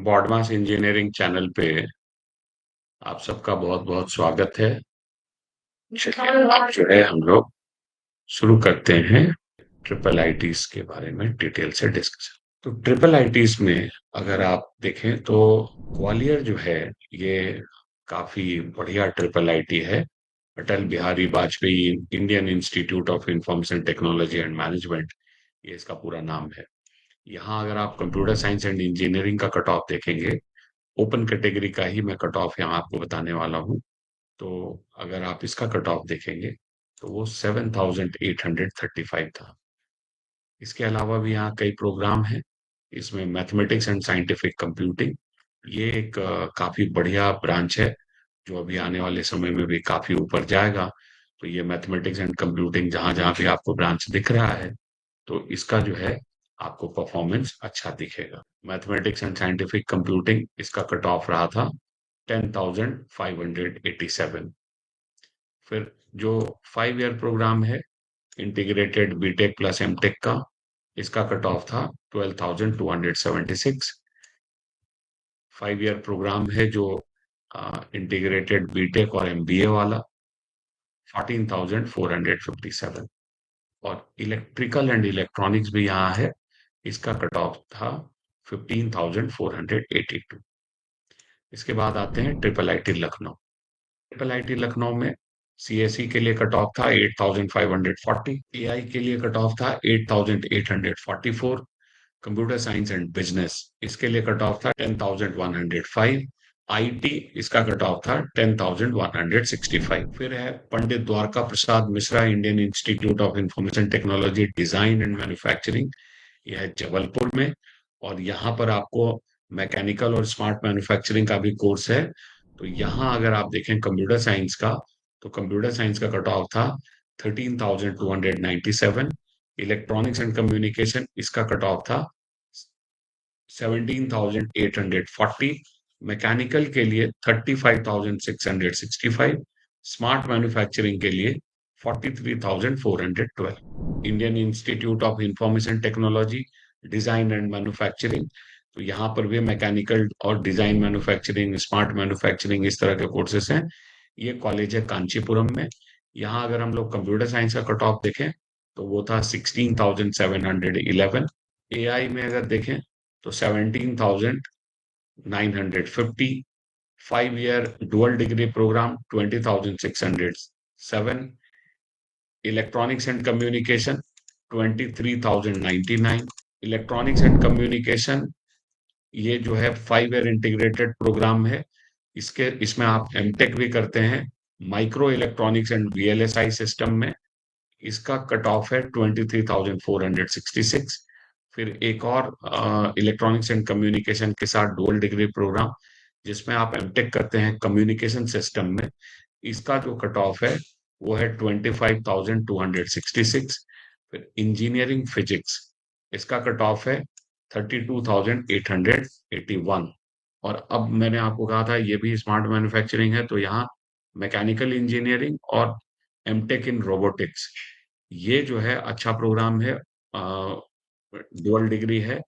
BODMAS engineering channel पे आप सबका बहुत बहुत स्वागत है। चलिए अब जो है हम लोग शुरू करते हैं ट्रिपल आईटीज के बारे में डिटेल से डिस्कशन। तो ट्रिपल आईटीज में अगर आप देखें तो ग्वालियर जो है ये काफी बढ़िया ट्रिपल आईटी है। Atal Bihari Vajpayee Indian institute of information technology and management, ये इसका पूरा नाम है। यहाँ अगर आप कंप्यूटर साइंस एंड इंजीनियरिंग का कट ऑफ देखेंगे, ओपन कैटेगरी का ही मैं कट ऑफ यहाँ आपको बताने वाला हूँ। तो अगर आप इसका कट ऑफ देखेंगे तो वो 7,835 था। इसके अलावा भी यहाँ कई प्रोग्राम हैं। इसमें मैथमेटिक्स एंड साइंटिफिक कंप्यूटिंग, ये एक काफी बढ़िया ब्रांच है जो अभी आने वाले समय में भी काफी ऊपर जाएगा। तो ये मैथमेटिक्स एंड कंप्यूटिंग जहां जहां भी आपको ब्रांच दिख रहा है, तो इसका जो है आपको परफॉर्मेंस अच्छा दिखेगा। मैथमेटिक्स एंड साइंटिफिक कंप्यूटिंग इसका कट ऑफ रहा था 10,587। फिर जो 5 ईयर प्रोग्राम है इंटीग्रेटेड बीटेक प्लस एमटेक का, इसका कट ऑफ था 12,276। 5 ईयर प्रोग्राम है जो इंटीग्रेटेड बीटेक और एमबीए वाला, 14,457। और इलेक्ट्रिकल एंड इलेक्ट्रॉनिक्स भी यहाँ है, इसका कट ऑफ था 15,482। इसके बाद आते हैं triple IT Lucknow. Triple IT Lucknow में सीएसई के लिए कट ऑफ था 8,540, एआई के लिए कट ऑफ था 8,844, कंप्यूटर साइंस एंड बिजनेस इसके लिए कट ऑफ था 10,105, आईटी इसका कट ऑफ था 10,165। फिर है Pandit Dwarka Prasad Mishra Indian institute of information technology design and manufacturing, यह है जबलपुर में। और यहाँ पर आपको मैकेनिकल और स्मार्ट मैन्युफैक्चरिंग का भी कोर्स है। तो यहाँ अगर आप देखें कंप्यूटर साइंस का, तो कंप्यूटर साइंस का कट ऑफ था 13,297, इलेक्ट्रॉनिक्स एंड कम्युनिकेशन इसका कट ऑफ था 17,840, मैकेनिकल के लिए 35,665, स्मार्ट मैन्युफैक्चरिंग के लिए 43,412। Indian institute of information technology design and manufacturing, तो यहाँ पर भी मैकेनिकल और डिजाइन मैन्युफैक्चरिंग, स्मार्ट मैन्युफैक्चरिंग इस तरह के कोर्सेस हैं। ये कॉलेज है कांचीपुरम में। यहाँ अगर हम लोग कंप्यूटर साइंस का कट ऑफ देखें तो वो था 16,711। एआई में अगर देखें तो 17,950। 5 year dual degree program 20,607। Electronics and communication 23,099। Electronics and communication ये जो है 5 ईयर इंटीग्रेटेड प्रोग्राम है। इसके इसमें आप एमटेक भी करते हैं micro electronics and VLSI system में। इसका कट ऑफ है 23,466। फिर एक और इलेक्ट्रॉनिक्स एंड कम्युनिकेशन के साथ डुअल डिग्री प्रोग्राम जिसमें आप एमटेक करते हैं कम्युनिकेशन सिस्टम में, इसका जो कट ऑफ है वो है 25,266। फिर इंजीनियरिंग फिजिक्स, इसका कट ऑफ है 32,881। और अब मैंने आपको कहा था ये भी स्मार्ट मैन्युफैक्चरिंग है, तो यहाँ मैकेनिकल इंजीनियरिंग और एमटेक इन रोबोटिक्स, ये जो है अच्छा प्रोग्राम है, डुअल डिग्री है।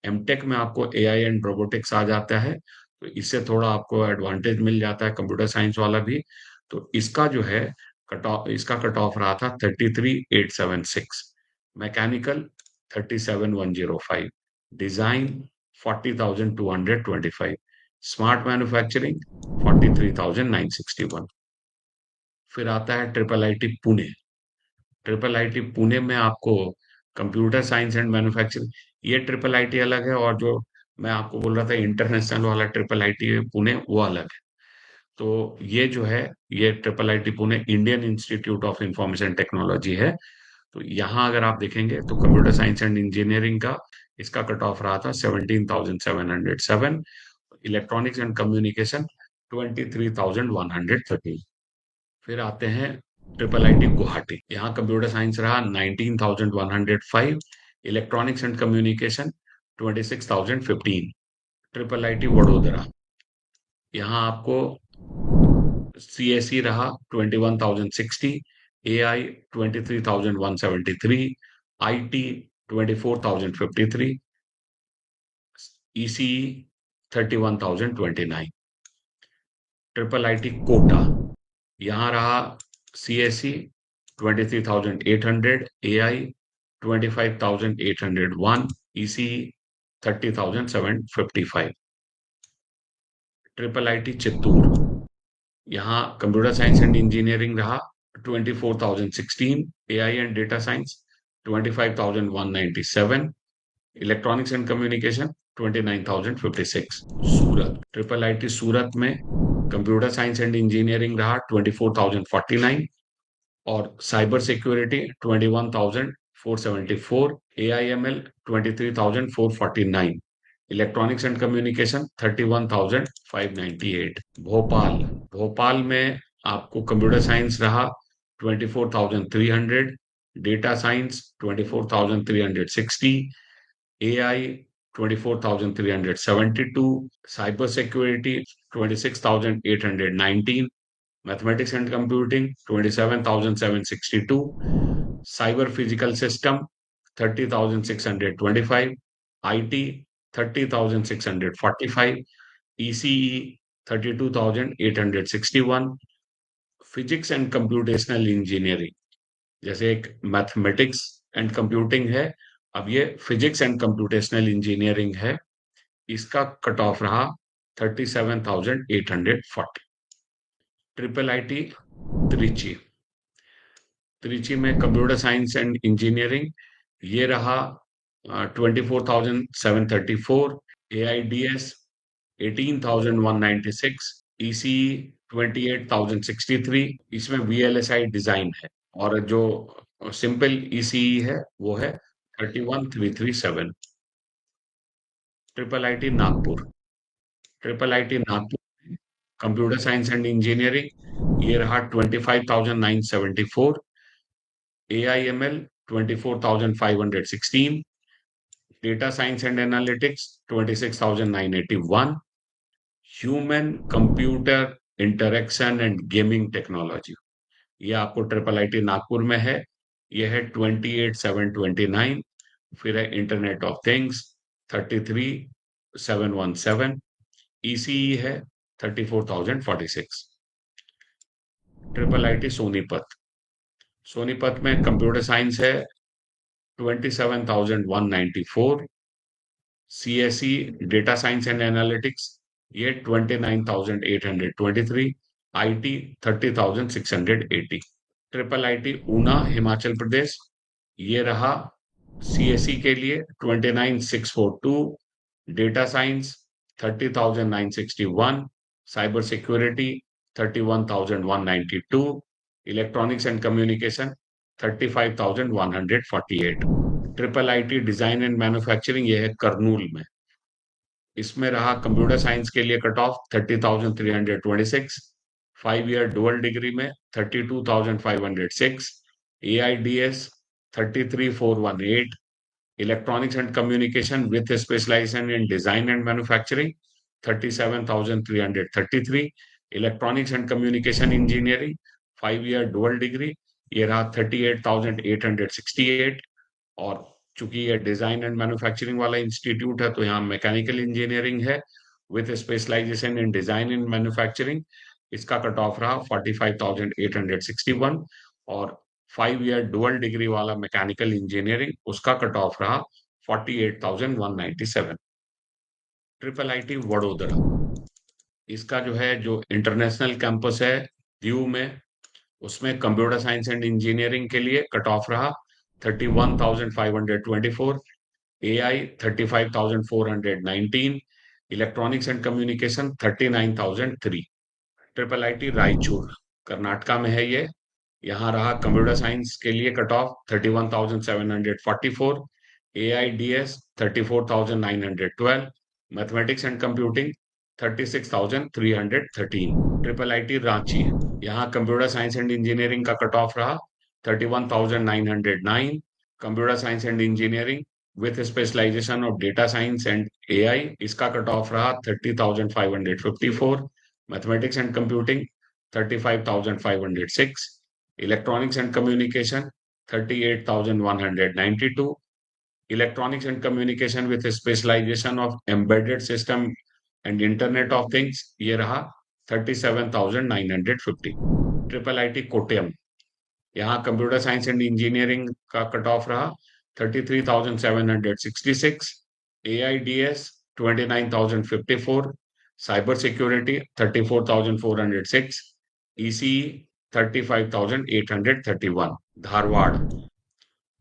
एमटेक में आपको एआई एंड रोबोटिक्स आ जाता है, तो इससे थोड़ा आपको एडवांटेज मिल जाता है कंप्यूटर साइंस वाला भी। तो इसका जो है कट ऑफ, इसका कट ऑफ रहा था 33,876। Mechanical 37,105, design 40,225, smart manufacturing 43,961। फिर आता है triple IT Pune. Triple IT Pune में आपको कंप्यूटर साइंस एंड मैन्युफैक्चरिंग, ये ट्रिपल आईटी अलग है, और जो मैं आपको बोल रहा था इंटरनेशनल वाला ट्रिपल आईटी पुणे वो अलग है। तो ये जो है, ये triple IT Pune Indian institute of information technology है। तो यहाँ अगर आप देखेंगे तो कंप्यूटर साइंस एंड इंजीनियरिंग का इसका कट ऑफ रहा था 17,707, इलेक्ट्रॉनिक्स एंड कम्युनिकेशन 23,130। फिर आते हैं ट्रिपल आईटी गुवाहाटी, यहाँ कंप्यूटर साइंस रहा 19,105, electronics and communication 26,015। Triple IT Vadodara, यहाँ आपको सीएसई रहा 21,060, AI 23,173, IT 24,053, ECE 31,029। Triple IT Kota, यहाँ रहा CSC 23,800, AI 25,801, ECE 30,755। Triple IT Chittoor, यहाँ कंप्यूटर साइंस एंड इंजीनियरिंग रहा 24,016, AI and data science 25,197, electronics and communication 29,056। Surat, triple IT Surat में computer science and engineering रहा 24,049 और cyber security 21,474, AIML 23,449, electronics and communication 31,598। Bhopal, Bhopal में आपको computer science रहा 24,300, data science 24,360, AI 24,372, cyber security 26,819, mathematics and computing 27,762, cyber physical system 30,625, IT 30,645, ECE 32,861, physics and computational engineering, जैसे एक mathematics and computing है, अब ये फिजिक्स एंड कंप्यूटेशनल इंजीनियरिंग है, इसका कट ऑफ रहा 37,840। ट्रिपल आईटी त्रिची, त्रिची में कंप्यूटर साइंस एंड इंजीनियरिंग ये रहा 24,734, एआईडीएस 18,196, ईसीई 28,063, इसमें वीएलएसआई डिजाइन है और जो सिंपल ईसीई है वो है 31,337। Triple IT Nagpur, triple IT Nagpur computer science and engineering ये रहा 25,974, AIML 24,516, data science and analytics 26,981, human computer interaction and gaming technology ये आपको ट्रिपल आईटी नागपुर में है, ये है 28,729, फिर है इंटरनेट ऑफ थिंग्स 33,717, ईसीई है 34,046। ट्रिपल आईटी सोनीपत, सोनीपत में कंप्यूटर साइंस है 27,194, CSE data science and analytics ये 29,823, IT 30,680। Triple IT Una Himachal Pradesh ये रहा सीएसई के लिए 29,642, data science 30,961, cyber security 31,192, electronics and communication 35,148। Triple IT design and manufacturing ये है करनूल में, इसमें रहा कंप्यूटर साइंस के लिए cut off 30,326, 5 year dual degree में 32,506, AIDS 33,418, electronics and communication with specialization in design and manufacturing 37,333, electronics and communication engineering 5 year dual degree ये रहा 38,868, और चूंकि ये डिजाइन एंड मैन्युफैक्चरिंग वाला इंस्टीट्यूट है तो यहाँ मैकेनिकल इंजीनियरिंग है with specialization in design and manufacturing, इसका कट ऑफ रहा 45,861, और 5 ईयर डुअल डिग्री वाला मैकेनिकल इंजीनियरिंग उसका कट ऑफ रहा 48,197। ट्रिपल आईटी वडोदरा, इसका जो है जो इंटरनेशनल कैंपस है दीव में, उसमें कंप्यूटर साइंस एंड इंजीनियरिंग के लिए कट ऑफ रहा 31,524, AI 35,419, electronics and communication 39,003। Triple IT Raichur Karnataka में है ये, यहाँ रहा कंप्यूटर साइंस के लिए cut off 31,744, AIDS 34,912, mathematics and computing 36,313। Triple IT Ranchi, यहाँ कंप्यूटर साइंस एंड इंजीनियरिंग का कट ऑफ रहा 31,909, computer science and engineering with specialization of data science and AI इसका कट ऑफ रहा 30,554, mathematics and computing 35,506, electronics and communication 38,192, electronics and communication with specialization of embedded system and internet of things ये रहा 37,950। Triple IT Kottayam, यहाँ computer science and engineering का cut off रहा 33,766। AIDS 29,054। Cyber security 34,406। ECE 35,831। Dharwad,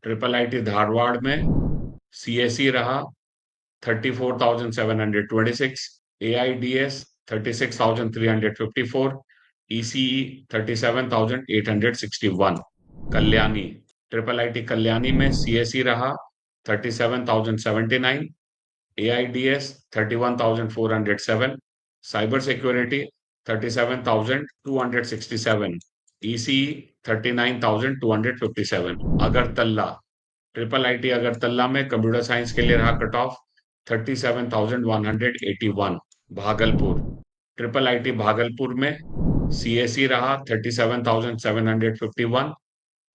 triple IT Dharwad में CSE रहा 34,726। AIDS 36,354। ECE 37,861। Kalyani, triple IT Kalyani में CSE रहा 37,079। AIDS 31,407। Cyber security 37,267। ECE 39,257। Agartala, triple IT Agartala में कंप्यूटर साइंस के लिए रहा cut off 37,181। Bhagalpur, triple IT Bhagalpur में CSE रहा 37,751।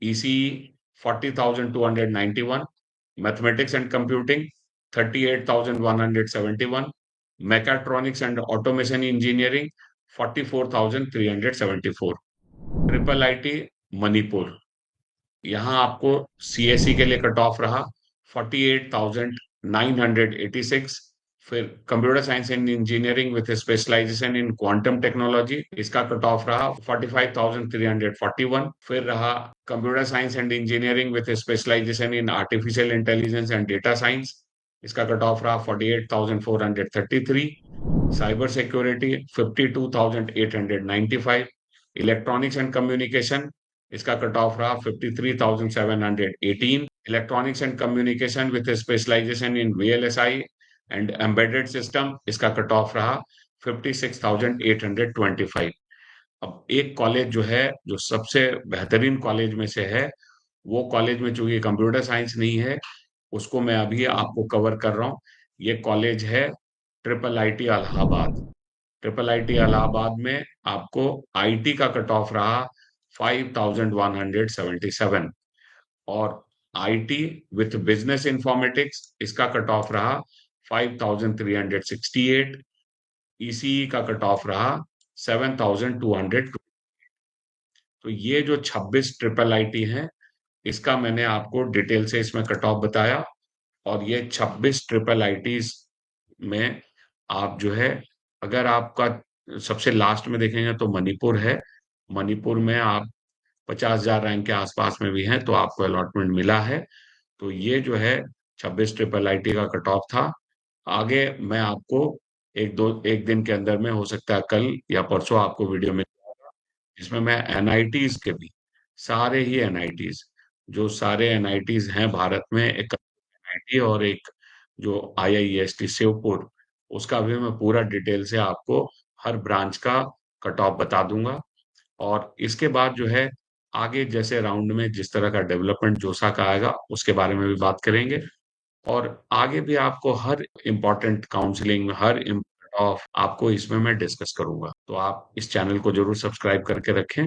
ECE 40,291। Mathematics and computing 38,171। Mechatronics and automation engineering 44,374। Triple IT Manipur, यहाँ आपको CSE के लिए कट ऑफ रहा 48,986। फिर computer science and engineering with specialization in quantum technology, इसका कट ऑफ रहा 45,341। फिर रहा computer science and engineering with specialization in artificial intelligence and data science, इसका कट ऑफ रहा 48,433। Cyber security 52,895। Electronics and communication, इसका cut off रहा 53,718। Electronics and communication with specialization in VLSI and embedded system, इसका cut off रहा 56,825। अब एक college जो है, जो सबसे बेहतरीन कॉलेज में से है, वो कॉलेज में चूंकि कंप्यूटर साइंस नहीं है, उसको मैं अभी आपको कवर कर रहा हूँ। ये कॉलेज है triple IT Allahabad. Triple IT Allahabad में आपको आईटी का कट ऑफ रहा 5,177। और आईटी विथ बिजनेस इंफॉर्मेटिक्स, इसका कट ऑफ रहा 5,368। ECE का कट ऑफ रहा 7,200। तो ये जो 26 ट्रिपल आईटी हैं, इसका मैंने आपको डिटेल से इसमें कट ऑफ बताया। और ये 26 ट्रिपल आईटीज में आप जो है, अगर आपका सबसे लास्ट में देखेंगे तो मणिपुर है। मणिपुर में आप 50,000 रैंक के आसपास में भी हैं, तो आपको अलॉटमेंट मिला है। तो ये जो है 26 ट्रिपल आईटी का कट ऑफ था। आगे मैं आपको एक दिन के अंदर में, हो सकता है कल या परसों, आपको वीडियो में जिसमें मैं NITs के भी, सारे ही NITs, जो सारे NITs हैं भारत में, एक NIT और एक जो IIST शिवपुर, उसका भी मैं पूरा डिटेल से आपको हर ब्रांच का कट ऑफ बता दूंगा। और इसके बाद जो है, आगे जैसे राउंड में जिस तरह का डेवलपमेंट जोसा का आएगा, उसके बारे में भी बात करेंगे। और आगे भी आपको हर इम्पोर्टेंट काउंसलिंग, हर इम्पोर्टेंट ऑफ आपको इसमें मैं डिस्कस करूंगा। तो आप इस चैनल को जरूर सब्सक्राइब करके रखें।